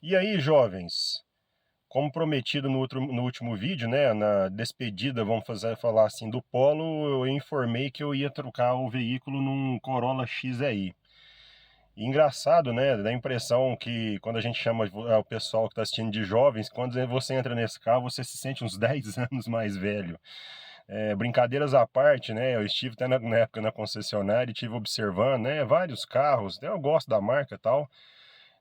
E aí, jovens? Como prometido no último vídeo, né, na despedida, falar assim, do Polo, eu informei que eu ia trocar o veículo num Corolla XEI. E engraçado, né, dá a impressão que quando a gente chama o pessoal que está assistindo de jovens, quando você entra nesse carro, você se sente uns 10 anos mais velho. Brincadeiras à parte, né, eu estive até na época na concessionária e estive observando, né, vários carros, eu gosto da marca e tal.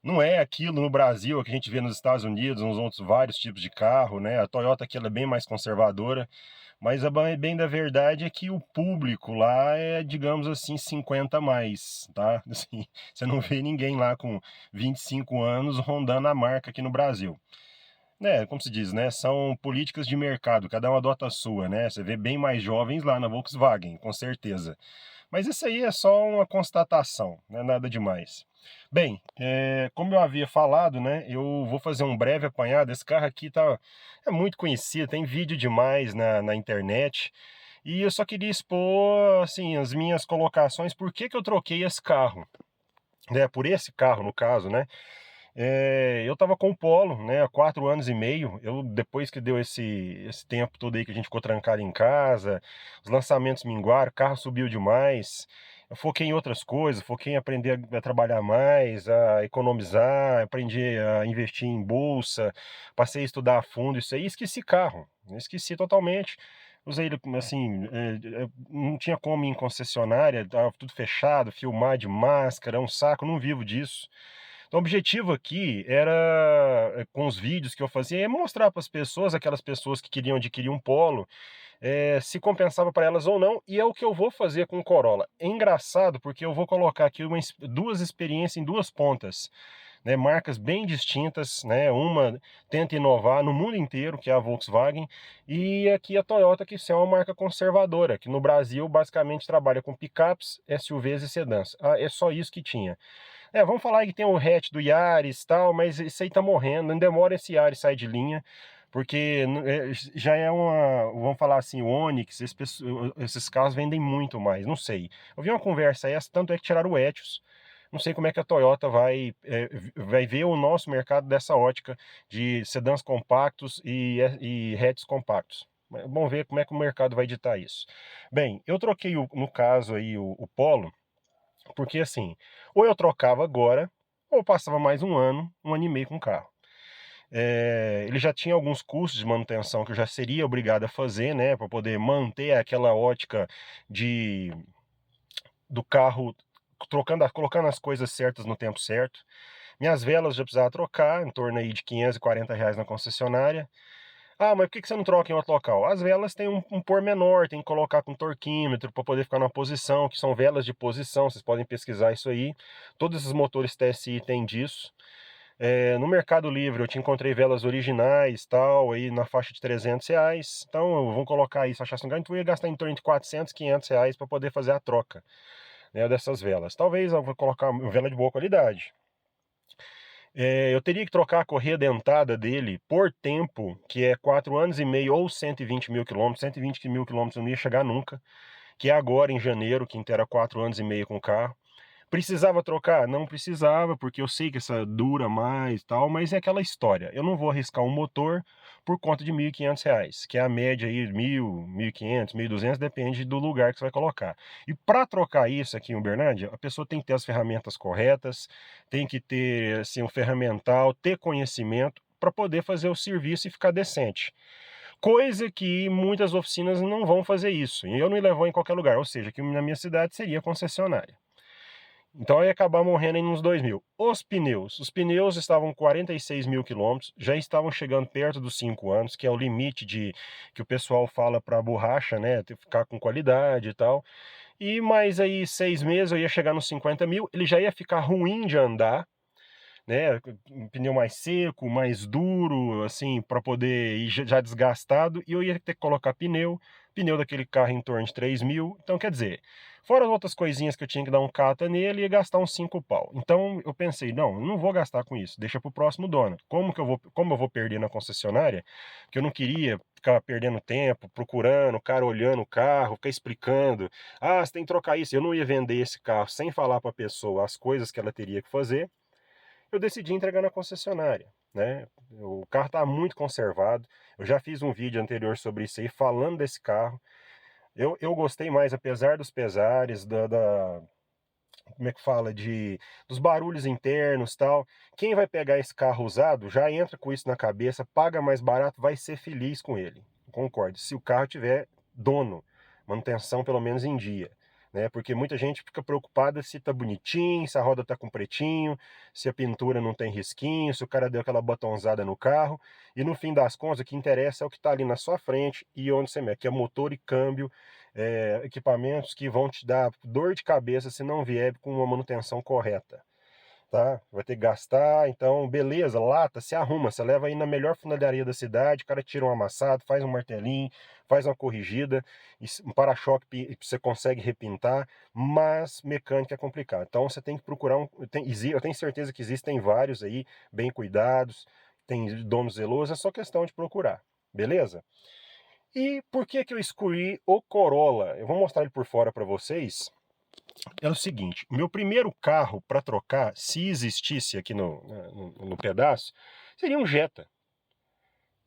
Não é aquilo no Brasil que a gente vê nos Estados Unidos, nos outros vários tipos de carro, né? A Toyota aqui ela é bem mais conservadora, mas a bem da verdade é que o público lá é, digamos assim, 50 a mais, tá? Assim, você não vê ninguém lá com 25 anos rondando a marca aqui no Brasil. Né, como se diz, né? São políticas de mercado, cada um adota a sua, né? Você vê bem mais jovens lá na Volkswagen, com certeza. Mas isso aí é só uma constatação, não é nada demais. Bem, como eu havia falado, né, eu vou fazer um breve apanhado. Esse carro aqui é muito conhecido, tem vídeo demais na internet. E eu só queria expor, assim, as minhas colocações, por que que eu troquei esse carro, né, por esse carro, no caso, né. Eu estava com o Polo, né, há 4 anos e meio. Depois que deu esse tempo todo aí que a gente ficou trancado em casa, os lançamentos minguaram, o carro subiu demais. Eu foquei em outras coisas, foquei em aprender a trabalhar mais, a economizar, aprendi a investir em bolsa, passei a estudar a fundo isso aí, e esqueci carro, esqueci totalmente. Usei ele assim, não tinha como ir em concessionária, estava tudo fechado, filmar de máscara, é um saco, não vivo disso. Então, o objetivo aqui era, com os vídeos que eu fazia, é mostrar para as pessoas, aquelas pessoas que queriam adquirir um Polo, se compensava para elas ou não, e é o que eu vou fazer com o Corolla. É engraçado porque eu vou colocar aqui duas experiências em duas pontas, né, marcas bem distintas, né, uma tenta inovar no mundo inteiro, que é a Volkswagen, e aqui a Toyota, que é uma marca conservadora, que no Brasil basicamente trabalha com picapes, SUVs e sedãs. É só isso que tinha. Vamos falar aí que tem o hatch do Yaris e tal, mas isso aí tá morrendo, não demora esse Yaris sair de linha, porque já é vamos falar assim, o Onix, esses carros vendem muito mais, não sei. Eu vi uma conversa essa, tanto é que tiraram o Etios, não sei como é que a Toyota vai ver o nosso mercado dessa ótica de sedãs compactos e hatches compactos. Vamos ver como é que o mercado vai ditar isso. Bem, eu troquei, no caso aí, o Polo, porque assim, ou eu trocava agora, ou eu passava mais um ano e meio com o carro. Ele já tinha alguns custos de manutenção que eu já seria obrigado a fazer, né, para poder manter aquela ótica de do carro colocando as coisas certas no tempo certo. Minhas velas já precisava trocar, em torno aí de R$ 540 na concessionária. Ah, mas por que que você não troca em outro local? As velas têm um pormenor, tem que colocar com torquímetro para poder ficar numa posição, que são velas de posição, vocês podem pesquisar isso aí. Todos esses motores TSI têm disso. No Mercado Livre eu te encontrei velas originais, tal, aí na faixa de R$ 300. Então, vamos colocar isso, achar assim, então eu ia gastar em torno de R$ 400, R$ 500 para poder fazer a troca, né, dessas velas. Talvez eu vou colocar uma vela de boa qualidade. Eu teria que trocar a correia dentada dele por tempo, que é 4 anos e meio ou 120 mil quilômetros. 120 mil quilômetros eu não ia chegar nunca, que é agora em janeiro, que inteira 4 anos e meio com o carro. Precisava trocar? Não precisava, porque eu sei que essa dura mais e tal, mas é aquela história. Eu não vou arriscar um motor por conta de R$ 1.500, que é a média aí, 1.000, 1.500, 1.200, depende do lugar que você vai colocar. E para trocar isso aqui em Uberlândia, a pessoa tem que ter as ferramentas corretas, tem que ter assim, um ferramental, ter conhecimento para poder fazer o serviço e ficar decente. Coisa que muitas oficinas não vão fazer isso. E eu não levo em qualquer lugar, ou seja, que na minha cidade seria concessionária. Então eu ia acabar morrendo em uns 2.000. Os pneus estavam 46 mil quilômetros, já estavam chegando perto dos 5 anos, que é o limite que o pessoal fala para borracha, né, ficar com qualidade e tal. E mais aí 6 meses eu ia chegar nos 50 mil, ele já ia ficar ruim de andar, né, um pneu mais seco, mais duro, assim, para poder ir já desgastado, e eu ia ter que colocar pneu daquele carro em torno de 3.000. Então, quer dizer, fora as outras coisinhas que eu tinha que dar um cata nele, ia gastar uns 5 pau. Então, eu pensei, não vou gastar com isso, deixa pro próximo dono. Como eu vou perder na concessionária, que eu não queria ficar perdendo tempo, procurando, o cara olhando o carro, ficar explicando, você tem que trocar isso. Eu não ia vender esse carro sem falar para a pessoa as coisas que ela teria que fazer. eu decidi entregar na concessionária, né? O carro está muito conservado. Eu já fiz um vídeo anterior sobre isso aí, falando desse carro. Eu gostei mais, apesar dos pesares, como é que fala, dos barulhos internos e tal. Quem vai pegar esse carro usado, já entra com isso na cabeça, paga mais barato, vai ser feliz com ele. Concordo. Se o carro tiver dono, manutenção pelo menos em dia. Né? Porque muita gente fica preocupada se tá bonitinho, se a roda tá com pretinho, se a pintura não tem risquinho, se o cara deu aquela batonzada no carro. E no fim das contas, o que interessa é o que está ali na sua frente e onde você mete, que é motor e câmbio, equipamentos que vão te dar dor de cabeça se não vier com uma manutenção correta. Tá? Vai ter que gastar, então beleza, lata, se arruma, você leva aí na melhor funilaria da cidade, o cara tira um amassado, faz um martelinho, faz uma corrigida, um para-choque você consegue repintar, mas mecânica é complicado. Então você tem que procurar eu tenho certeza que existem vários aí, bem cuidados, tem donos zelosos, é só questão de procurar, beleza? E por que que eu escolhi o Corolla? Eu vou mostrar ele por fora para vocês. É o seguinte, meu primeiro carro para trocar, se existisse aqui no pedaço, seria um Jetta.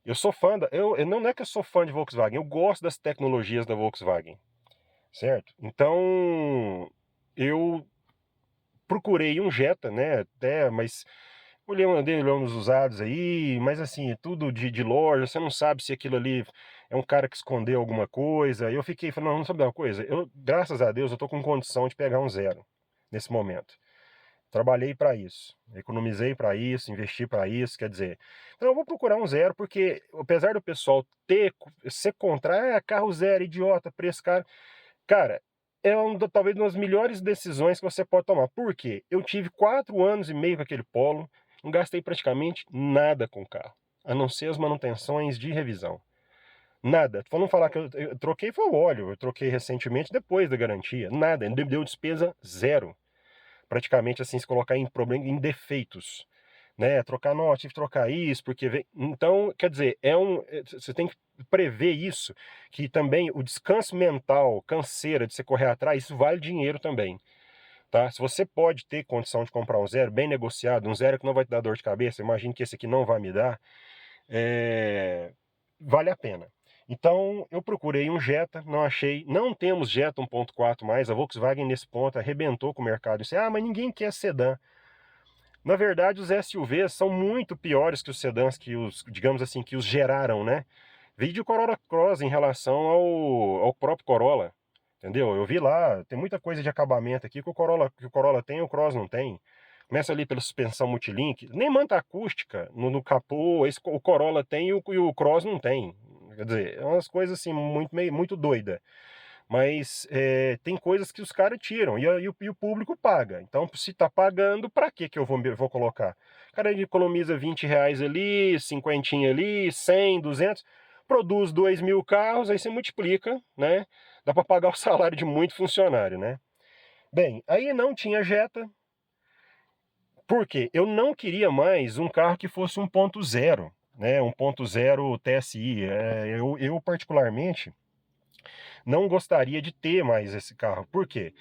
Eu sou fã não é que eu sou fã de Volkswagen, eu gosto das tecnologias da Volkswagen, certo? Então, eu procurei um Jetta, né, mas andei olhando os usados aí, mas assim, tudo de loja, você não sabe se aquilo ali é um cara que escondeu alguma coisa. Eu fiquei falando, não sabe uma coisa? Graças a Deus, eu tô com condição de pegar um zero nesse momento. Trabalhei para isso, economizei para isso, investi para isso, quer dizer. Então eu vou procurar um zero, porque apesar do pessoal ser contra, carro zero, idiota, preço caro, cara, talvez uma das melhores decisões que você pode tomar. Por quê? Eu tive 4 anos e meio com aquele Polo, não gastei praticamente nada com o carro, a não ser as manutenções de revisão. Nada. Para não falar que eu troquei foi o óleo, eu troquei recentemente depois da garantia. Nada, deu despesa zero. Praticamente assim, se colocar em defeitos. Né? Trocar, não, tive que trocar isso, porque. Então, quer dizer, você tem que prever isso, que também o descanso mental, canseira de você correr atrás, isso vale dinheiro também. Tá? Se você pode ter condição de comprar um zero bem negociado, um zero que não vai te dar dor de cabeça, imagine que esse aqui não vai me dar, vale a pena. Então, eu procurei um Jetta, não achei, não temos Jetta 1.4 mais, a Volkswagen nesse ponto arrebentou com o mercado. Disse, mas ninguém quer sedã. Na verdade, os SUVs são muito piores que os sedãs, digamos assim, que os geraram, né? Vídeo Corolla Cross em relação ao próprio Corolla, entendeu? Eu vi lá, tem muita coisa de acabamento aqui que o Corolla tem e o Cross não tem. Começa ali pela suspensão multilink, nem manta acústica no capô, o Corolla tem e o Cross não tem. Quer dizer, é umas coisas assim muito doida. Mas tem coisas que os caras tiram e o público paga. Então, se tá pagando, para que eu vou colocar? O cara economiza 20 reais ali, 50 ali, 100, 200, produz 2.000 carros, aí você multiplica, né? Dá para pagar o salário de muito funcionário, né? Bem, aí não tinha Jetta. Por quê? Eu não queria mais um carro que fosse 1.0, né? 1.0 TSI. Eu particularmente não gostaria de ter mais esse carro. Por quê?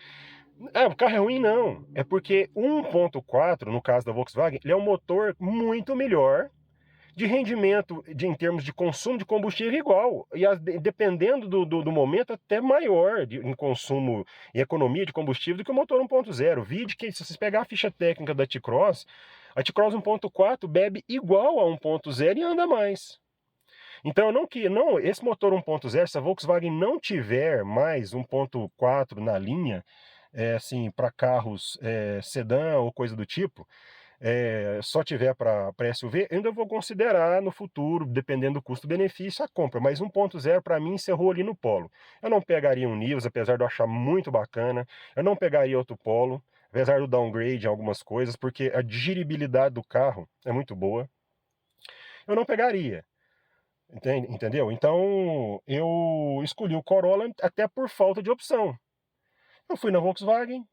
O carro é ruim, não. É porque 1.4, no caso da Volkswagen, ele é um motor muito melhor, de rendimento em termos de consumo de combustível igual. E dependendo do momento, até maior em consumo e economia de combustível do que o motor 1.0. Vide que, se vocês pegar a ficha técnica da T-Cross, a T-Cross 1.4 bebe igual a 1.0 e anda mais. Então, esse motor 1.0, se a Volkswagen não tiver mais 1.4 na linha, assim, para carros sedã ou coisa do tipo, só tiver para SUV, ainda vou considerar no futuro, dependendo do custo-benefício, a compra. Mas 1.0 para mim encerrou ali no Polo. Eu não pegaria um Nivus, apesar de eu achar muito bacana. Eu não pegaria outro Polo, apesar do downgrade em algumas coisas, porque a dirigibilidade do carro é muito boa. Eu não pegaria. Entendeu? Então, eu escolhi o Corolla até por falta de opção. Eu fui na Volkswagen,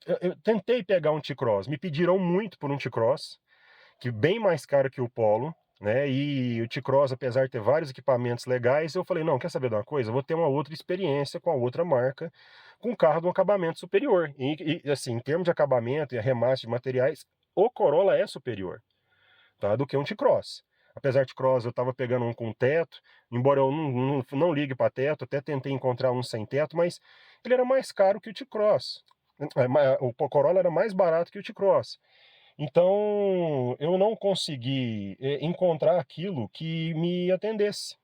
eu tentei pegar um T-Cross, me pediram muito por um T-Cross, que é bem mais caro que o Polo, né? E o T-Cross, apesar de ter vários equipamentos legais, eu falei, não, quer saber de uma coisa? Eu vou ter uma outra experiência com a outra marca, com um carro de um acabamento superior. E assim, em termos de acabamento e arremate de materiais, o Corolla é superior, tá, do que um T-Cross. Apesar de T-Cross eu estava pegando um com teto, embora eu não ligue para teto, até tentei encontrar um sem teto, mas ele era mais caro que o T-Cross. O Corolla era mais barato que o T-Cross. Então eu não consegui encontrar aquilo que me atendesse.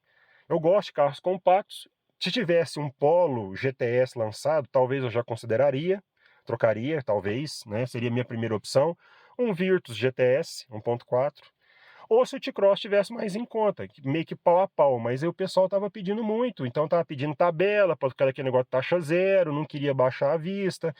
Eu gosto de carros compactos. Se tivesse um Polo GTS lançado, talvez eu já consideraria, trocaria, talvez, né? Seria a minha primeira opção. Um Virtus GTS 1.4. Ou se o T-Cross tivesse mais em conta, meio que pau a pau, mas aí o pessoal estava pedindo muito, então estava pedindo tabela, para ficar aquele negócio de taxa zero, não queria baixar a vista.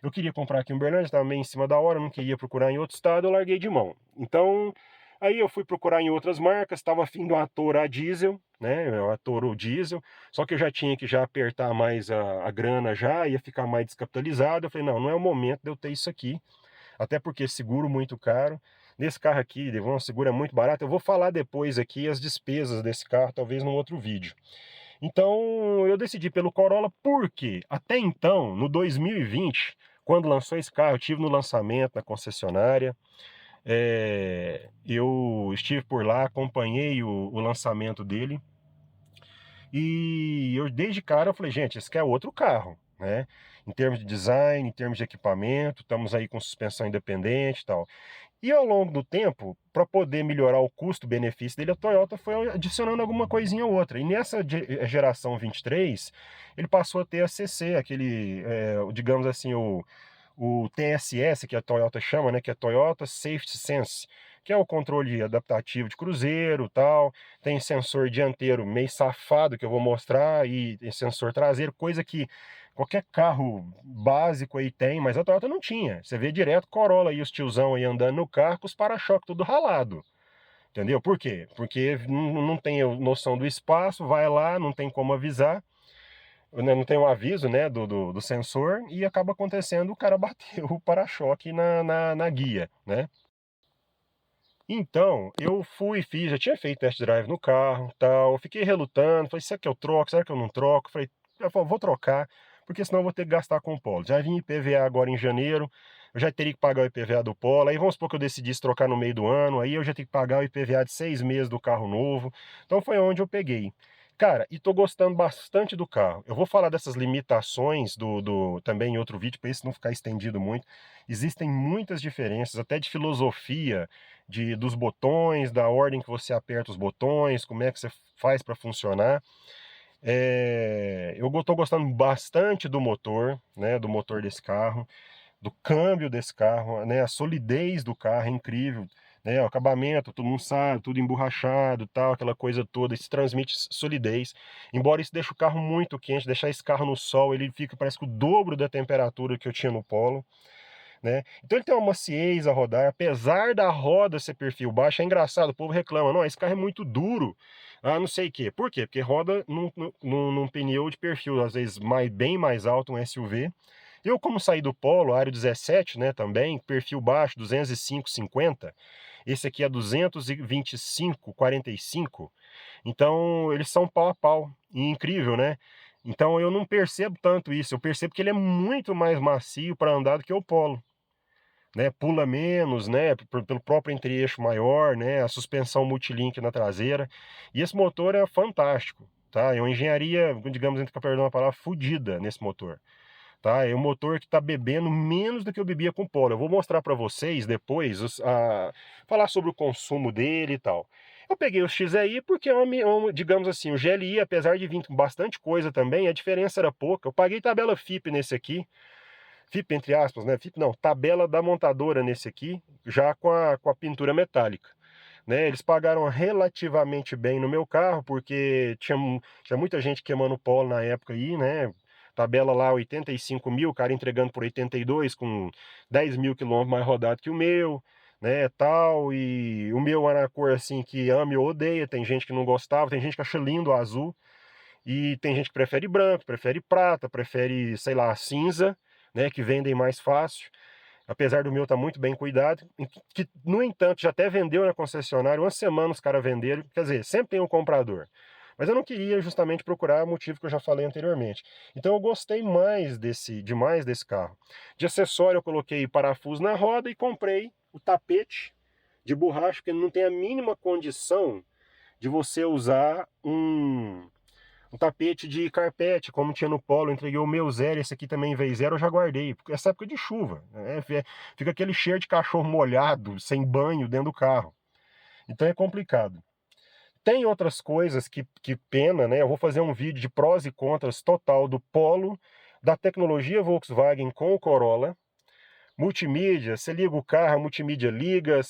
Eu queria comprar aqui em Uberlândia, estava meio em cima da hora, não queria procurar em outro estado, eu larguei de mão. Então, aí eu fui procurar em outras marcas, estava afim de uma Toro a diesel, né, uma Toro diesel, só que eu já tinha que já apertar mais a grana já, ia ficar mais descapitalizado. Eu falei, não é o momento de eu ter isso aqui, até porque seguro muito caro. Nesse carro aqui, Devon, seguro é muito barato. Eu vou falar depois aqui as despesas desse carro, talvez num outro vídeo. Então, eu decidi pelo Corolla porque, até então, no 2020, quando lançou esse carro, eu estive no lançamento, na concessionária. Eu estive por lá, acompanhei o lançamento dele. E eu, desde cara, eu falei, gente, esse aqui é outro carro, né? Em termos de design, em termos de equipamento, estamos aí com suspensão independente e tal. E ao longo do tempo, para poder melhorar o custo-benefício dele, a Toyota foi adicionando alguma coisinha ou outra. E nessa geração 23, ele passou a ter a CC, aquele, digamos assim, o TSS, que a Toyota chama, né, que é Toyota Safety Sense, que é o controle adaptativo de cruzeiro, tal. Tem sensor dianteiro meio safado que eu vou mostrar e tem sensor traseiro, coisa que qualquer carro básico aí tem, mas a Toyota não tinha. Você vê direto Corolla e os tiozão aí andando no carro com os para-choque tudo ralado. Entendeu? Por quê? Porque não tem noção do espaço, vai lá, não tem como avisar, né, não tem um aviso, né, do sensor, e acaba acontecendo, o cara bateu o para-choque na guia, né? Então, eu fui, fiz, já tinha feito test drive no carro, tal, fiquei relutando, falei, será que eu troco, será que eu não troco? Falei, vou trocar, porque senão eu vou ter que gastar com o Polo. Já vim IPVA agora em janeiro, eu já teria que pagar o IPVA do Polo, aí vamos supor que eu decidisse trocar no meio do ano, aí eu já tenho que pagar o IPVA de 6 meses do carro novo, então foi onde eu peguei. Cara, e tô gostando bastante do carro. Eu vou falar dessas limitações também em outro vídeo, para isso não ficar estendido muito. Existem muitas diferenças, até de filosofia, dos botões, da ordem que você aperta os botões, como é que você faz para funcionar. Eu estou gostando bastante do motor, né, do motor desse carro, do câmbio desse carro, né, a solidez do carro é incrível, né, o acabamento, todo mundo sabe, tudo emborrachado, tal, aquela coisa toda, isso transmite solidez. Embora isso deixe o carro muito quente, deixar esse carro no sol, ele fica, parece que o dobro da temperatura que eu tinha no Polo, né? Então ele tem uma maciez a rodar, apesar da roda ser perfil baixo. É engraçado, o povo reclama, não, esse carro é muito duro, não sei o quê. Por quê? Porque roda num pneu de perfil, às vezes bem mais alto, um SUV. Eu, como saí do Polo, Aro 17, né, também, perfil baixo, 205, 50. Esse aqui é 225, 45. Então, eles são pau a pau. E incrível, né? Então, eu não percebo tanto isso. Eu percebo que ele é muito mais macio para andar do que o Polo, né, pula menos, né, pelo próprio entre-eixo maior, né, a suspensão multilink na traseira. E esse motor é fantástico, tá? É uma engenharia, digamos, entre perdão a palavra, fodida nesse motor, tá? É um motor que está bebendo menos do que eu bebia com o Polo. Eu vou mostrar para vocês depois, falar sobre o consumo dele e tal. Eu peguei o XEI porque digamos assim, o GLI, apesar de vir com bastante coisa também, a diferença era pouca. Eu paguei tabela FIP nesse aqui, FIP entre aspas, né? FIP não, tabela da montadora nesse aqui, já com a pintura metálica, né? Eles pagaram relativamente bem no meu carro, porque tinha muita gente queimando polo na época aí, né? Tabela lá 85 mil, o cara entregando por 82, com 10 mil quilômetros mais rodado que o meu, né, tal, e o meu era na cor assim que ama ou odeia, tem gente que não gostava, tem gente que acha lindo o azul, e tem gente que prefere branco, prefere prata, prefere, sei lá, cinza, né, que vendem mais fácil. Apesar do meu estar muito bem cuidado, que no entanto já até vendeu na concessionária, uma semana os caras venderam, quer dizer, sempre tem um comprador. Mas eu não queria justamente procurar o motivo que eu já falei anteriormente. Então eu gostei demais desse carro. De acessório eu coloquei parafuso na roda e comprei o tapete de borracha, porque não tem a mínima condição de você usar um tapete de carpete, como tinha no Polo. Eu entreguei o meu zero, esse aqui também veio zero, eu já guardei, porque essa época de chuva, né? Fica aquele cheiro de cachorro molhado, sem banho dentro do carro. Então é complicado. Tem outras coisas que pena, né? Eu vou fazer um vídeo de prós e contras total do Polo, da tecnologia Volkswagen com o Corolla. Multimídia, você liga o carro, a multimídia liga,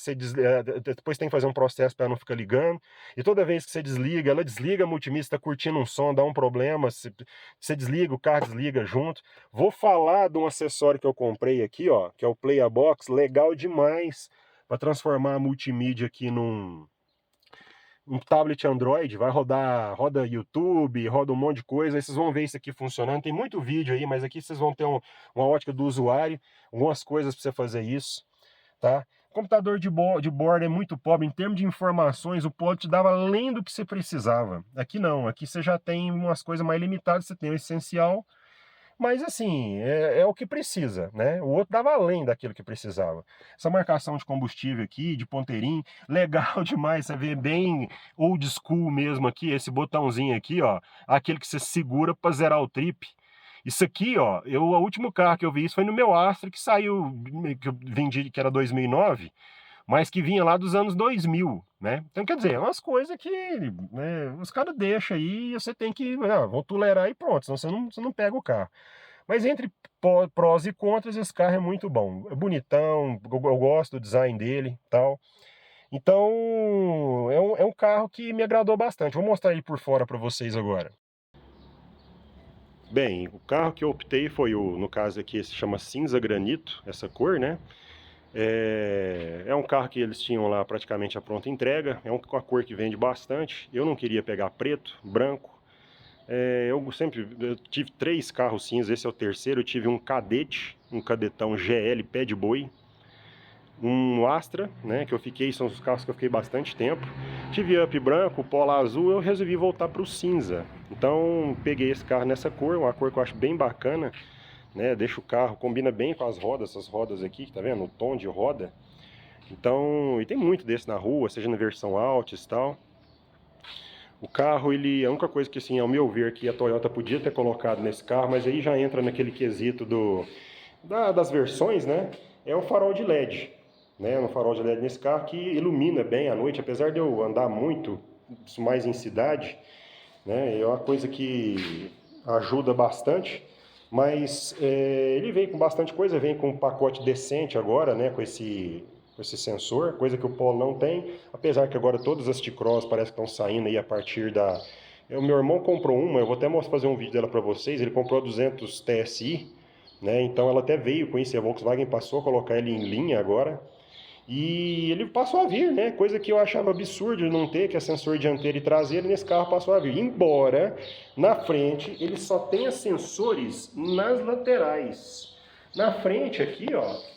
depois tem que fazer um processo para não ficar ligando. E toda vez que você desliga, ela desliga a multimídia, está curtindo um som, dá um problema, você desliga, o carro desliga junto. Vou falar de um acessório que eu comprei aqui, ó, que é o Playabox, legal demais para transformar a multimídia aqui um tablet Android, roda YouTube, roda um monte de coisa, aí vocês vão ver isso aqui funcionando. Tem muito vídeo aí, mas aqui vocês vão ter uma ótica do usuário, algumas coisas para você fazer isso, tá? Computador de bordo é muito pobre, em termos de informações, o Polo te dava além do que você precisava. Aqui não, aqui você já tem umas coisas mais limitadas, você tem o essencial, mas assim, é o que precisa, né? O outro dava além daquilo que precisava. Essa marcação de combustível aqui, de ponteirinho, legal demais. Você vê bem old school mesmo aqui, esse botãozinho aqui, ó. Aquele que você segura para zerar o trip. Isso aqui, ó, o último carro que eu vi isso foi no meu Astra, que saiu, que eu vendi, que era 2009, mas que vinha lá dos anos 2000, né? Então, quer dizer, é umas coisas que, né, os caras deixam aí e você tem que, vou tolerar e pronto, senão você não pega o carro. Mas entre prós e contras, esse carro é muito bom. É bonitão, eu gosto do design dele e tal. Então, é um carro que me agradou bastante. Vou mostrar ele por fora para vocês agora. Bem, o carro que eu optei foi no caso aqui, esse chama cinza granito, essa cor, né? É um carro que eles tinham lá praticamente a pronta entrega, é uma cor que vende bastante. Eu não queria pegar preto, branco. Eu tive 3 carros cinza, esse é o terceiro. Eu tive um Cadete, um Cadetão GL pé de boi, um Astra, né, são os carros que eu fiquei bastante tempo. Tive Up branco, Polo azul, eu resolvi voltar para o cinza. Então peguei esse carro nessa cor, uma cor que eu acho bem bacana, né, deixa o carro, combina bem com as rodas, essas rodas aqui, tá vendo? O tom de roda. Então, e tem muito desse na rua, seja na versão Altis e tal. O carro, a única coisa que, assim, ao meu ver, que a Toyota podia ter colocado nesse carro, mas aí já entra naquele quesito das versões, né? É o farol de LED, né? Um farol de LED nesse carro que ilumina bem à noite, apesar de eu andar muito, mais em cidade, né? É uma coisa que ajuda bastante, mas ele vem com bastante coisa, vem com um pacote decente agora, né? Com esse sensor, coisa que o Polo não tem, apesar que agora todas as T-Cross parece que estão saindo aí a partir o meu irmão comprou uma, eu vou até fazer um vídeo dela para vocês, ele comprou a 200 TSI, né, então ela até veio com isso, a Volkswagen passou a colocar ele em linha agora, e ele passou a vir, né, coisa que eu achava absurdo de não ter, que é sensor dianteiro e traseiro, nesse carro passou a vir, embora na frente ele só tenha sensores nas laterais. Na frente aqui, ó,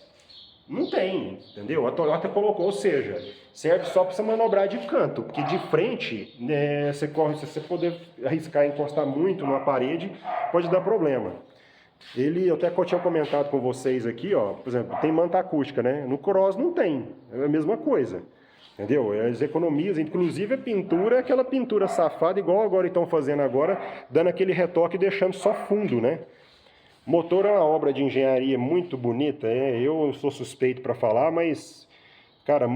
não tem, entendeu? A Toyota colocou, ou seja, serve só para você manobrar de canto, porque de frente, né, se você poder arriscar encostar muito numa parede, pode dar problema. Eu até tinha comentado com vocês aqui, ó, por exemplo, tem manta acústica, né? No Cross não tem, é a mesma coisa, entendeu? Eles economizam, inclusive a pintura, aquela pintura safada, igual agora estão fazendo agora, dando aquele retoque e deixando só fundo, né? Motor é uma obra de engenharia muito bonita, eu sou suspeito para falar, mas, cara,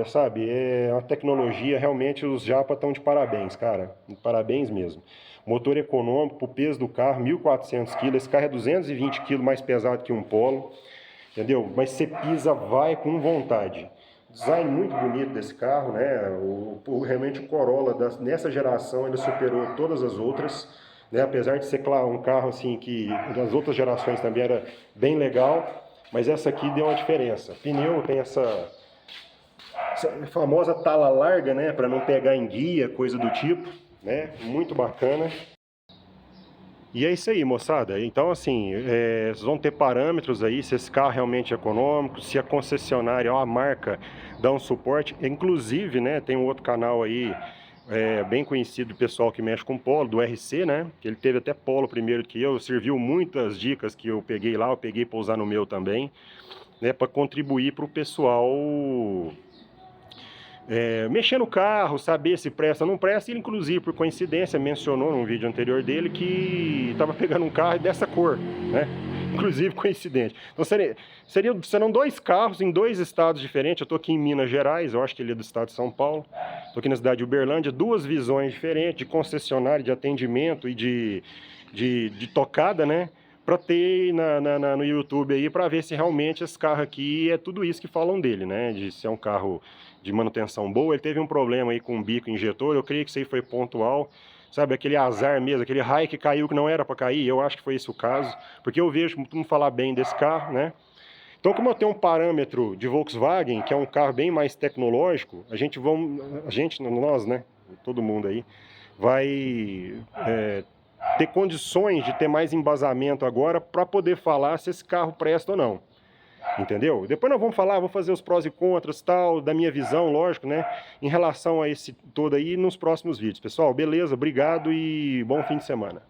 sabe, é uma tecnologia, realmente os japas estão de parabéns, cara, parabéns mesmo. Motor econômico, o peso do carro, 1.400 kg, esse carro é 220 kg mais pesado que um Polo, entendeu? Mas você pisa, vai com vontade. Design muito bonito desse carro, né? Realmente o Corolla, nessa geração, ele superou todas as outras, né? Apesar de ser, claro, um carro assim que das outras gerações também era bem legal, mas essa aqui deu uma diferença. Pneu tem essa famosa tala larga, né? Para não pegar em guia, coisa do tipo, né? Muito bacana. E é isso aí, moçada. Então, assim, vocês vão ter parâmetros aí, se esse carro realmente é econômico, se a concessionária ou a marca dá um suporte. Inclusive, né, tem um outro canal aí, bem conhecido do pessoal que mexe com Polo, do RC, né? Ele teve até Polo primeiro que eu, serviu muitas dicas que eu peguei lá, eu peguei para usar no meu também. né, para contribuir para o pessoal mexer no carro, saber se presta ou não presta. Ele, inclusive, por coincidência, mencionou num vídeo anterior dele que estava pegando um carro dessa cor, né? Inclusive coincidente. Então serão 2 carros em 2 estados diferentes. Eu estou aqui em Minas Gerais, eu acho que ele é do estado de São Paulo. Estou aqui na cidade de Uberlândia, 2 visões diferentes de concessionária, de atendimento e de tocada, né? Para ter no YouTube aí, para ver se realmente esse carro aqui é tudo isso que falam dele, né? De ser um carro de manutenção boa. Ele teve um problema aí com o bico injetor, eu creio que isso aí foi pontual. Sabe, aquele azar mesmo, aquele raio que caiu que não era para cair, eu acho que foi esse o caso, porque eu vejo todo mundo falar bem desse carro, né? Então, como eu tenho um parâmetro de Volkswagen, que é um carro bem mais tecnológico, nós, né, todo mundo aí, vai ter condições de ter mais embasamento agora para poder falar se esse carro presta ou não. Entendeu? Depois nós vamos falar, vou fazer os prós e contras, tal, da minha visão, lógico, né? Em relação a esse todo aí nos próximos vídeos. Pessoal, beleza? Obrigado e bom fim de semana.